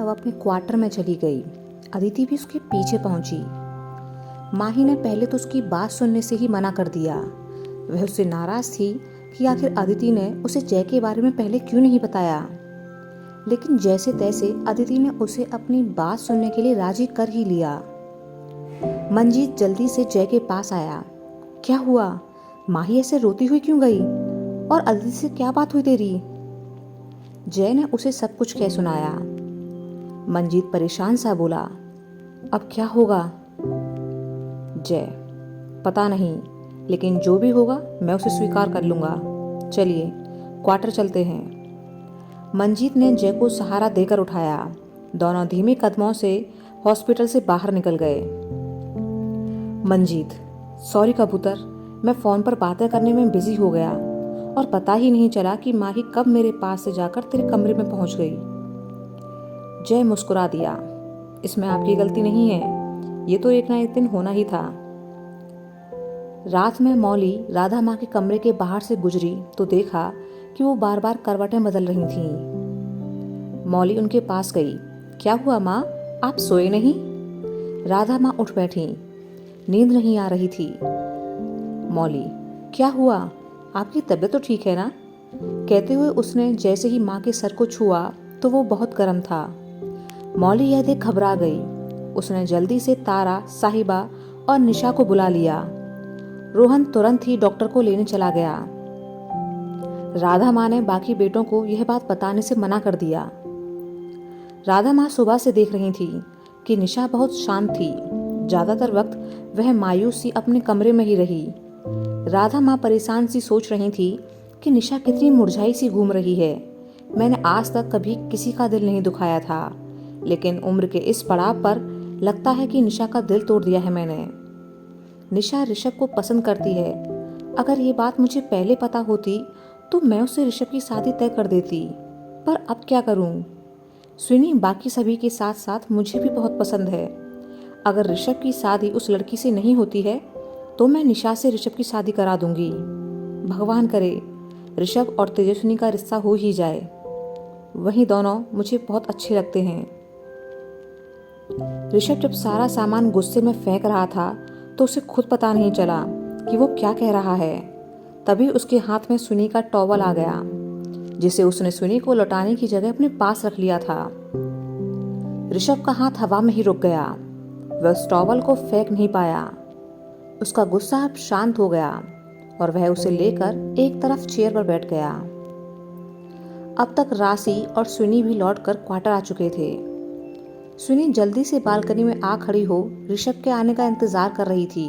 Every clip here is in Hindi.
अब अपने क्वार्टर में चली गई। अदिति भी उसके पीछे पहुंची। माही ने पहले तो उसकी बात सुनने से ही मना कर दिया। वह उससे नाराज थी कि आखिर अदिति ने उसे जय के बारे में पहले क्यों नहीं बताया। लेकिन जैसे तैसे अदिति ने उसे अपनी बात सुनने के लिए राजी कर ही लिया। मंजीत जल्दी से जय के पास आया। क्या हुआ? माही ऐसे रोती हुई क्यों गई? और अदिति से क्या बात हुई तेरी? जय ने उसे सब कुछ कह सुनाया। मंजीत परेशान सा बोला, अब क्या होगा? जय, पता नहीं, लेकिन जो भी होगा मैं उसे स्वीकार कर लूंगा। चलिए क्वार्टर चलते हैं। मंजीत ने जय को सहारा देकर उठाया। दोनों धीमे कदमों से हॉस्पिटल से बाहर निकल गए। मंजीत, सॉरी कबूतर, मैं फोन पर बातें करने में बिजी हो गया और पता ही नहीं चला कि माही कब मेरे पास से जाकर तेरे कमरे में पहुंच गई। जय मुस्कुरा दिया, इसमें आपकी गलती नहीं है, ये तो एक ना एक दिन होना ही था। रात में मौली राधा माँ के कमरे के बाहर से गुजरी तो देखा कि वो बार बार करवटें बदल रही थीं। मौली उनके पास गई। क्या हुआ माँ, आप सोए नहीं? राधा माँ उठ बैठी। नींद नहीं आ रही थी। मौली, क्या हुआ, आपकी तबीयत तो ठीक है ना? कहते हुए उसने जैसे ही माँ के सर को छुआ तो वो बहुत गर्म था। मौली यह देख घबरा गई। उसने जल्दी से तारा, साहिबा और निशा को बुला लिया। रोहन तुरंत ही डॉक्टर को लेने चला गया। राधा माँ ने बाकी बेटों को यह बात बताने से मना कर दिया। राधा माँ सुबह से देख रही थी कि निशा बहुत शांत थी। ज्यादातर वक्त वह मायूस सी अपने कमरे में ही रही। राधा माँ परेशान सी सोच रही थी कि निशा कितनी मुरझाई सी घूम रही है। मैंने आज तक कभी किसी का दिल नहीं दुखाया था, लेकिन उम्र के इस पड़ाव पर लगता है कि निशा का दिल तोड़ दिया है मैंने। निशा ऋषभ को पसंद करती है। अगर ये बात मुझे पहले पता होती तो मैं उससे ऋषभ की शादी तय कर देती, पर अब क्या करूं? सुनी बाकी सभी के साथ साथ मुझे भी बहुत पसंद है। अगर ऋषभ की शादी उस लड़की से नहीं होती है तो मैं निशा से ऋषभ की शादी करा दूंगी। भगवान करे ऋषभ और तेजस्विनी का रिश्ता हो ही जाए। वही दोनों मुझे बहुत अच्छे लगते हैं। ऋषभ जब सारा सामान गुस्से में फेंक रहा था तो उसे खुद पता नहीं चला कि वो क्या कह रहा है। तभी उसके हाथ में सुनी का टॉवल आ गया, जिसे उसने सुनी को लौटाने की जगह अपने पास रख लिया था। ऋषभ का हाथ हवा में ही रुक गया। वह उस टॉवल को फेंक नहीं पाया। उसका गुस्सा अब शांत हो गया और वह उसे लेकर एक तरफ चेयर पर बैठ गया। अब तक राशि और सुनी भी लौटकर क्वार्टर आ चुके थे। सुनी जल्दी से बालकनी में आ खड़ी हो ऋषभ के आने का इंतजार कर रही थी।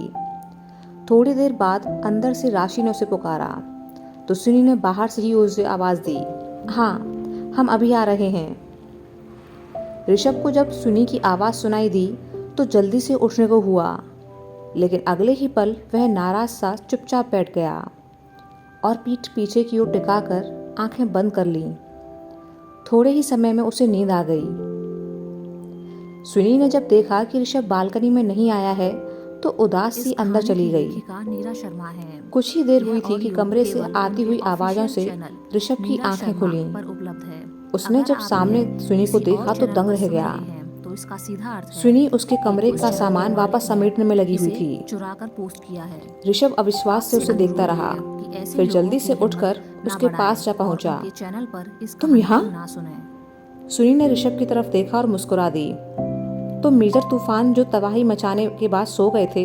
थोड़ी देर बाद अंदर से राशि ने उसे पुकारा तो सुनी ने बाहर से ही उसे आवाज दी, हाँ हम अभी आ रहे हैं। ऋषभ को जब सुनी की आवाज सुनाई दी तो जल्दी से उठने को हुआ, लेकिन अगले ही पल वह नाराज सा चुपचाप बैठ गया और पीठ पीछे की ओर टिकाकर आंखें बंद कर लीं। थोड़े ही समय में उसे नींद आ गई। सुनी ने जब देखा कि ऋषभ बालकनी में नहीं आया है तो उदास सी अंदर चली गई। कुछ ही देर हुई थी कि कमरे से आती हुई आवाजों से ऋषभ की आंखें खुलीं। उसने जब सामने सुनी को देखा तो दंग रह गया। सुनी उसके कमरे का सामान वापस समेटने में लगी हुई थी। चुराकर पोस्ट किया है। ऋषभ अविश्वास से उसे देखता रहा, फिर जल्दी से उठकर उसके पास जा पहुंचा। तुम यहाँ? सुनी ने ऋषभ की तरफ देखा और मुस्कुरा दी। तो मेजर तूफान जो तबाही मचाने के बाद सो गए थे,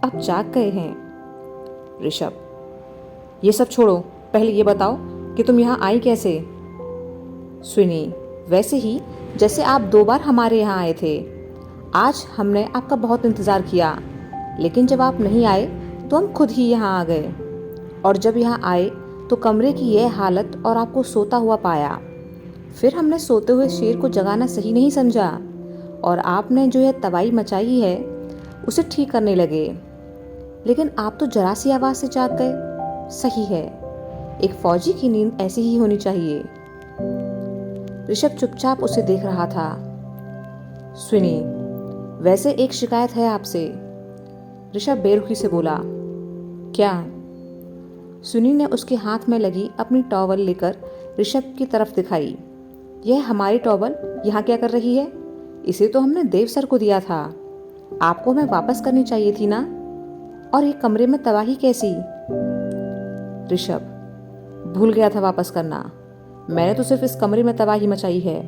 अब जाग गए हैं। ऋषभ, ये सब छोड़ो, पहले ये बताओ कि तुम यहाँ आई कैसे? सुनी, वैसे ही जैसे आप 2 बार हमारे यहाँ आए थे। आज हमने आपका बहुत इंतजार किया, लेकिन जब आप नहीं आए तो हम खुद ही यहाँ आ गए। और जब यहाँ आए तो कमरे की यह हालत और आपको सोता हुआ पाया। फिर हमने सोते हुए शेर को जगाना सही नहीं समझा और आपने जो यह तबाही मचाई है उसे ठीक करने लगे। लेकिन आप तो जरा सी आवाज से जाग गए। सही है, एक फौजी की नींद ऐसी ही होनी चाहिए। ऋषभ चुपचाप उसे देख रहा था। सुनी, वैसे एक शिकायत है आपसे। ऋषभ बेरुखी से बोला। क्या? सुनी ने उसके हाथ में लगी अपनी टॉवल लेकर ऋषभ की तरफ दिखाई। यह हमारी टॉवल यहाँ क्या कर रही है? इसे तो हमने देव सर को दिया था। आपको हमें वापस करनी चाहिए थी ना। और ये कमरे में तबाही कैसी? ऋषभ, भूल गया था वापस करना। मैंने तो सिर्फ इस कमरे में तबाही मचाई है,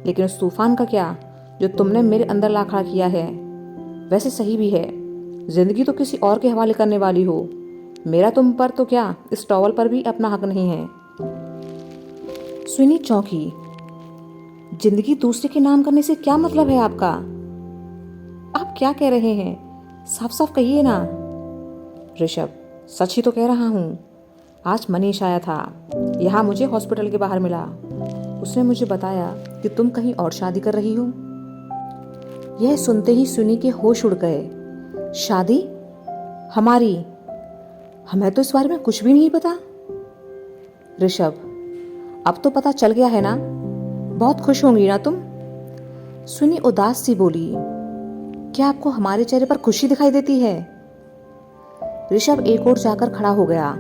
लेकिन उस तूफान का क्या जो तुमने मेरे अंदर ला खड़ा किया है? वैसे सही भी है, जिंदगी तो किसी और के हवाले करने वाली हो। मेरा तुम पर तो क्या, इस टॉवल पर भी अपना हक नहीं है। सुनी चौंकी। जिंदगी दूसरे के नाम करने से क्या मतलब है आपका? आप क्या कह रहे हैं? साफ साफ कहिए ना। ऋषभ, सच ही तो कह रहा हूँ। आज मनीष आया था, यहाँ मुझे हॉस्पिटल के बाहर मिला। उसने मुझे बताया कि तुम कहीं और शादी कर रही हो। यह सुनते ही सुनी के होश उड़ गए। शादी? हमारी? हमें तो इस बारे में कुछ भी नहीं पता। ऋषभ, अब तो पता चल गया है ना। बहुत खुश होंगी ना तुम? सुनी उदास सी बोली। क्या आपको हमारे चेहरे पर खुशी दिखाई देती है? ऋषभ एक ओर जाकर खड़ा हो गया।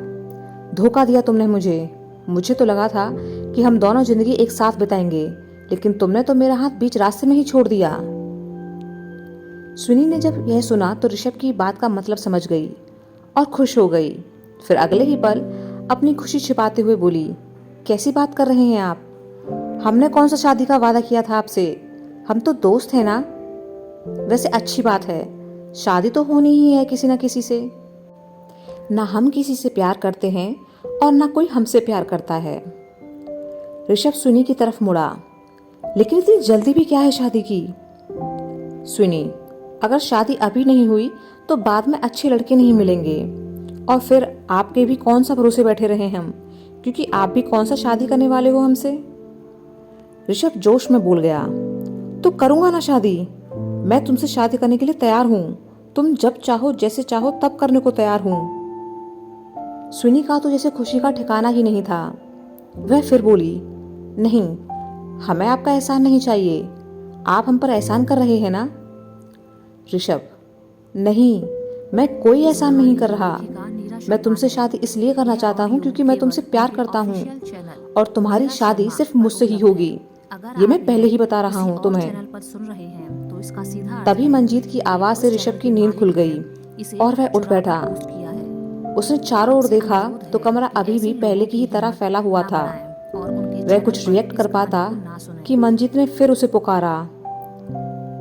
धोखा दिया तुमने मुझे तो लगा था कि हम दोनों जिंदगी एक साथ बिताएंगे, लेकिन तुमने तो मेरा हाथ बीच रास्ते में ही छोड़ दिया। सुनी ने जब यह सुना तो ऋषभ की बात का मतलब समझ गई और खुश हो गई। फिर अगले ही पल अपनी खुशी छिपाते हुए बोली, कैसी बात कर रहे हैं आप? हमने कौन सा शादी का वादा किया था आपसे? हम तो दोस्त हैं ना। वैसे अच्छी बात है, शादी तो होनी ही है किसी न किसी से। ना हम किसी से प्यार करते हैं और ना कोई हमसे प्यार करता है। ऋषभ सुनी की तरफ मुड़ा। लेकिन इतनी जल्दी भी क्या है शादी की? सुनी, अगर शादी अभी नहीं हुई तो बाद में अच्छे लड़के नहीं मिलेंगे, और फिर आपके भी कौन सा भरोसे बैठे रहे हम, क्योंकि आप भी कौन सा शादी करने वाले हो हमसे। ऋषभ जोश में बोल गया, तो करूंगा ना शादी। मैं तुमसे शादी करने के लिए तैयार हूं। तुम जब चाहो जैसे चाहो तब करने को तैयार हूं। सुनी का तो जैसे खुशी का ठिकाना ही नहीं था। वह फिर बोली, नहीं, हमें आपका एहसान नहीं चाहिए। आप हम पर एहसान कर रहे हैं ना। ऋषभ, नहीं, मैं कोई एहसान नहीं कर रहा। मैं तुमसे शादी इसलिए करना चाहता हूँ क्योंकि मैं तुमसे प्यार करता हूँ, और तुम्हारी शादी सिर्फ मुझसे ही होगी। ये मैं पहले ही बता रहा हूँ तुम्हें। तभी मंजीत की आवाज से ऋषभ की नींद खुल गई और वह उठ बैठा। उसने चारों ओर देखा तो कमरा अभी भी पहले की ही तरह फैला हुआ था। वह कुछ रिएक्ट कर पाता कि मंजीत ने फिर उसे पुकारा,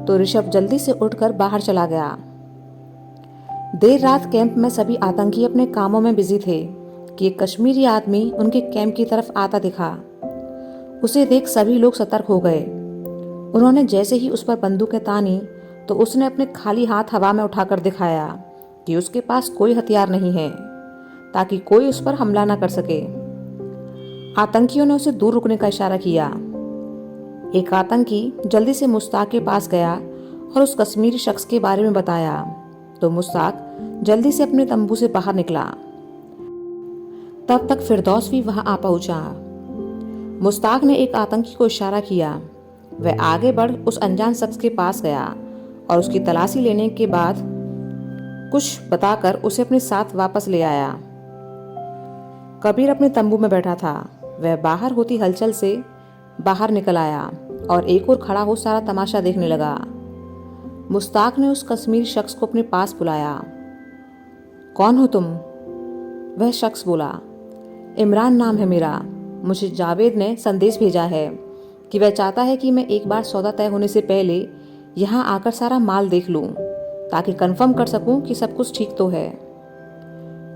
तो ऋषभ जल्दी से उठकर बाहर चला गया। देर रात कैंप में सभी आतंकी अपने कामों में बिजी थे कि एक कश्मीरी आदमी उनके कैंप की तरफ आता दिखा। उसे देख सभी लोग सतर्क हो गए। उन्होंने जैसे ही उस पर बंदूकें तानी तो उसने अपने खाली हाथ हवा में उठाकर दिखाया कि उसके पास कोई हथियार नहीं है, ताकि कोई उस पर हमला न कर सके। आतंकियों ने उसे दूर रुकने का इशारा किया। एक आतंकी जल्दी से मुश्ताक के पास गया और उस कश्मीरी शख्स के बारे में बताया, तो मुश्ताक जल्दी से अपने तंबू से बाहर निकला। तब तक फिरदौस भी वहां आ पहुंचा। मुश्ताक ने एक आतंकी को इशारा किया। वह आगे बढ़ उस अनजान शख्स के पास गया और उसकी तलाशी लेने के बाद कुछ बताकर उसे अपने साथ वापस ले आया। कबीर अपने तंबू में बैठा था। वह बाहर होती हलचल से बाहर निकल आया और एक और खड़ा हो सारा तमाशा देखने लगा। मुश्ताक ने उस कश्मीरी शख्स को अपने पास बुलाया। कौन हो तुम? वह शख्स बोला, इमरान नाम है मेरा। मुझे जावेद ने संदेश भेजा है कि वह चाहता है कि मैं एक बार सौदा तय होने से पहले यहाँ आकर सारा माल देख लूं, ताकि कंफर्म कर सकूं कि सब कुछ ठीक तो है।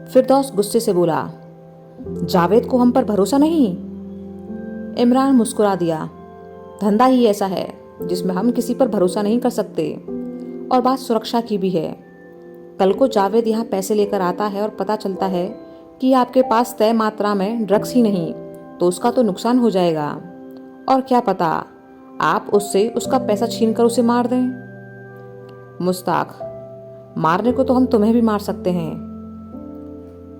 फिरदौस गुस्से से बोला, जावेद को हम पर भरोसा नहीं? इमरान मुस्कुरा दिया, धंधा ही ऐसा है जिसमें हम किसी पर भरोसा नहीं कर सकते, और बात सुरक्षा की भी है। कल को जावेद यहाँ पैसे लेकर आता है और पता चलता है कि आपके पास तय मात्रा में ड्रग्स ही नहीं, तो उसका तो नुकसान हो जाएगा, और क्या पता आप उससे उसका पैसा छीन कर उसे मार दें। मुश्ताक, मारने को तो हम तुम्हें भी मार सकते हैं।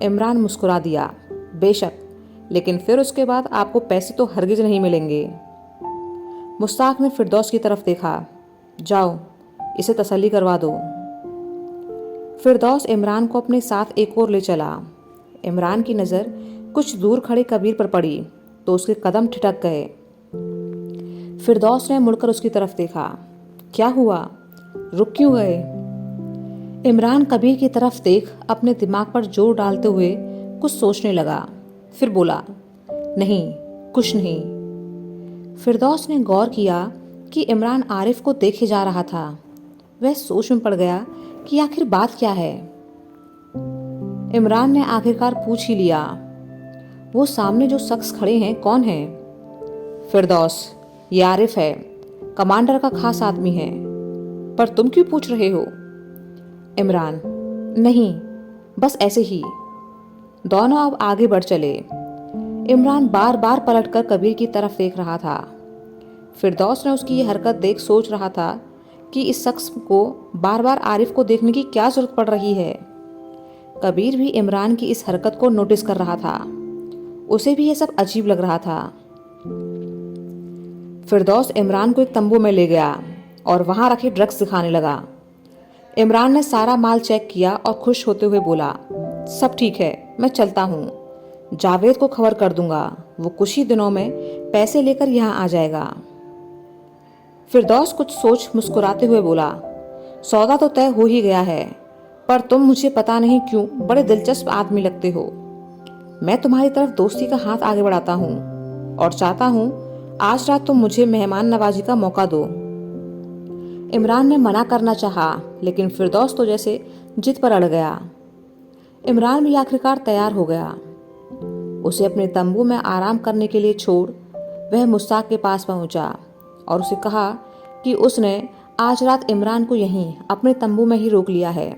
इमरान मुस्कुरा दिया, बेशक, लेकिन फिर उसके बाद आपको पैसे तो हरगिज नहीं मिलेंगे। मुश्ताक ने फिरदौस की तरफ देखा, जाओ इसे तसल्ली करवा दो। फिरदौस इमरान को अपने साथ एक और ले चला। इमरान की नज़र कुछ दूर खड़े कबीर पर पड़ी तो उसके कदम ठिठक गए। फिरदौस ने मुड़कर उसकी तरफ देखा। क्या हुआ, रुक क्यों गए? इमरान कबीर की तरफ देख अपने दिमाग पर जोर डालते हुए कुछ सोचने लगा, फिर बोला, नहीं, कुछ नहीं। फिरदौस ने गौर किया कि इमरान आरिफ को देखे जा रहा था। वह सोच में पड़ गया कि आखिर बात क्या है। इमरान ने आखिरकार पूछ ही लिया, वो सामने जो शख्स खड़े हैं कौन है? फिरदौस, ये आरिफ है, कमांडर का खास आदमी है। पर तुम क्यों पूछ रहे हो? इमरान, नहीं, बस ऐसे ही। दोनों अब आगे बढ़ चले। इमरान बार बार पलटकर कबीर की तरफ देख रहा था। फिरदौस ने उसकी ये हरकत देख सोच रहा था कि इस शख्स को बार बार आरिफ को देखने की क्या जरूरत पड़ रही है। कबीर भी इमरान की इस हरकत को नोटिस कर रहा था। उसे भी यह सब अजीब लग रहा था। फिरदौस इमरान को एक तंबू में ले गया और वहां रखे ड्रग्स दिखाने लगा। इमरान ने सारा माल चेक किया और खुश होते हुए बोला, सब ठीक है, मैं चलता हूँ। जावेद को खबर कर दूंगा, वो कुछ ही दिनों में पैसे लेकर यहाँ आ जाएगा। फिरदौस कुछ सोच मुस्कुराते हुए बोला, सौदा तो तय हो ही गया है, पर तुम मुझे पता नहीं क्यों बड़े दिलचस्प आदमी लगते हो। मैं तुम्हारी तरफ दोस्ती का हाथ आगे बढ़ाता हूँ और चाहता हूँ आज रात तुम मुझे मेहमान नवाजी का मौका दो। इमरान ने मना करना चाहा, लेकिन फिरदौस तो जैसे जिद पर अड़ गया। इमरान भी आखिरकार तैयार हो गया। उसे अपने तंबू में आराम करने के लिए छोड़ वह मुस्ताक के पास पहुंचा और उसे कहा कि उसने आज रात इमरान को यहीं अपने तंबू में ही रोक लिया है,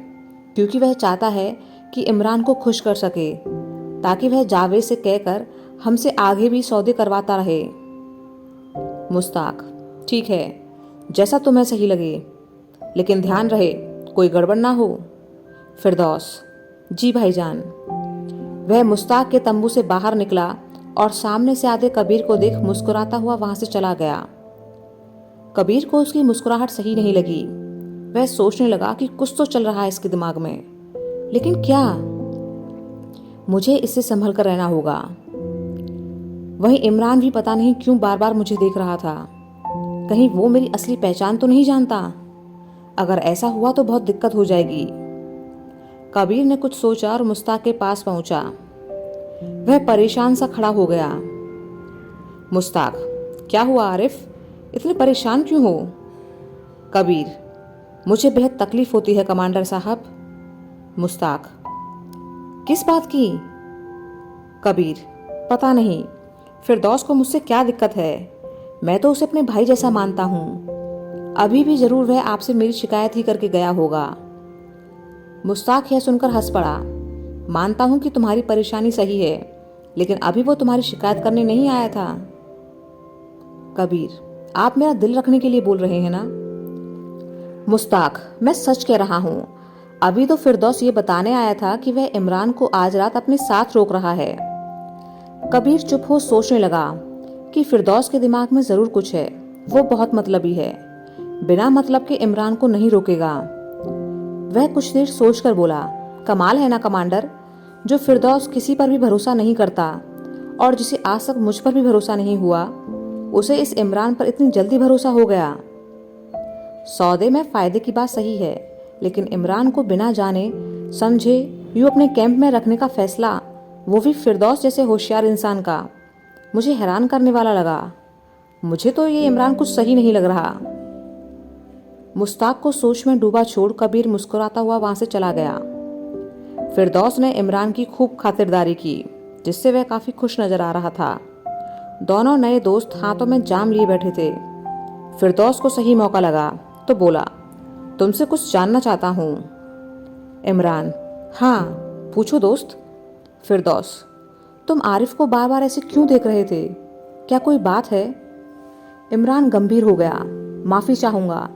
क्योंकि वह चाहता है कि इमरान को खुश कर सके, ताकि वह जावेद से कहकर हमसे आगे भी सौदे करवाता रहे। मुस्ताक, ठीक है, जैसा तुम्हें सही लगे, लेकिन ध्यान रहे कोई गड़बड़ ना हो। फिरदौस, जी भाईजान। वह मुस्ताक के तंबू से बाहर निकला और सामने से आते कबीर को देख मुस्कुराता हुआ वहां से चला गया। कबीर को उसकी मुस्कुराहट सही नहीं लगी। वह सोचने लगा कि कुछ तो चल रहा है इसके दिमाग में, लेकिन क्या? मुझे इससे संभल कर रहना होगा। वहीं इमरान भी पता नहीं क्यों बार बार मुझे देख रहा था। कहीं वो मेरी असली पहचान तो नहीं जानता? अगर ऐसा हुआ तो बहुत दिक्कत हो जाएगी। कबीर ने कुछ सोचा और मुस्ताक के पास पहुंचा। वह परेशान सा खड़ा हो गया। मुस्ताक, क्या हुआ आरिफ, इतने परेशान क्यों हो? कबीर, मुझे बेहद तकलीफ होती है कमांडर साहब। मुस्ताक, किस बात की? कबीर, पता नहीं, फिरदौस को मुझसे क्या दिक्कत है। मैं तो उसे अपने भाई जैसा मानता हूँ। अभी भी जरूर वह आपसे मेरी शिकायत ही करके गया होगा। मुस्ताक यह सुनकर हंस पड़ा। मानता हूं कि तुम्हारी परेशानी सही है, लेकिन अभी वो तुम्हारी शिकायत करने नहीं आया था। कबीर, आप मेरा दिल रखने के लिए बोल रहे हैं ना? मुस्ताक, मैं सच कह रहा हूं। अभी तो फिरदौस ये बताने आया था कि वह इमरान को आज रात अपने साथ रोक रहा है। कबीर चुप हो सोचने लगा कि फिरदौस के दिमाग में जरूर कुछ है। वो बहुत मतलबी है, बिना मतलब के इमरान को नहीं रोकेगा। वह कुछ देर सोचकर बोला, कमाल है ना कमांडर, जो फिरदौस किसी पर भी भरोसा नहीं करता और जिसे आज तक मुझ पर भी भरोसा नहीं हुआ, उसे इस इमरान पर इतनी जल्दी भरोसा हो गया। सौदे में फायदे की बात सही है, लेकिन इमरान को बिना जाने समझे यूं अपने कैंप में रखने का फैसला, वो भी फिरदौस जैसे होशियार इंसान का, मुझे हैरान करने वाला लगा। मुझे तो ये इमरान कुछ सही नहीं लग रहा। मुस्ताक को सोच में डूबा छोड़ कबीर मुस्कुराता हुआ वहां से चला गया। फिरदौस ने इमरान की खूब खातिरदारी की, जिससे वह काफी खुश नजर आ रहा था। दोनों नए दोस्त हाथों में जाम लिए बैठे थे। फिरदौस को सही मौका लगा तो बोला, तुमसे कुछ जानना चाहता हूँ। इमरान, हाँ पूछो दोस्त। फिरदौस, तुम आरिफ को बार बार ऐसे क्यों देख रहे थे? क्या कोई बात है? इमरान गंभीर हो गया। माफी चाहूंगा,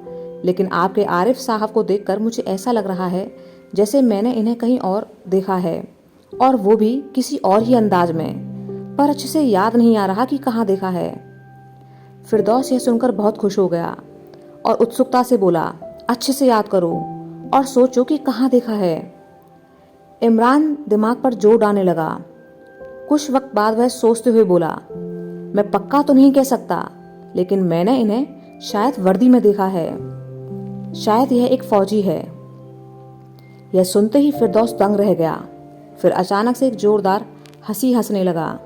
लेकिन आपके आरिफ साहब को देखकर मुझे ऐसा लग रहा है जैसे मैंने इन्हें कहीं और देखा है, और वो भी किसी और ही अंदाज में, पर अच्छे से याद नहीं आ रहा कि कहाँ देखा है। फिरदौस यह सुनकर बहुत खुश हो गया और उत्सुकता से बोला, अच्छे से याद करो और सोचो कि कहाँ देखा है। इमरान दिमाग पर जोर डालने लगा। कुछ वक्त बाद वह सोचते हुए बोला, मैं पक्का तो नहीं कह सकता, लेकिन मैंने इन्हें शायद वर्दी में देखा है। शायद यह एक फौजी है। यह सुनते ही फिरदौस दंग रह गया। फिर अचानक से एक जोरदार हंसी हंसने लगा।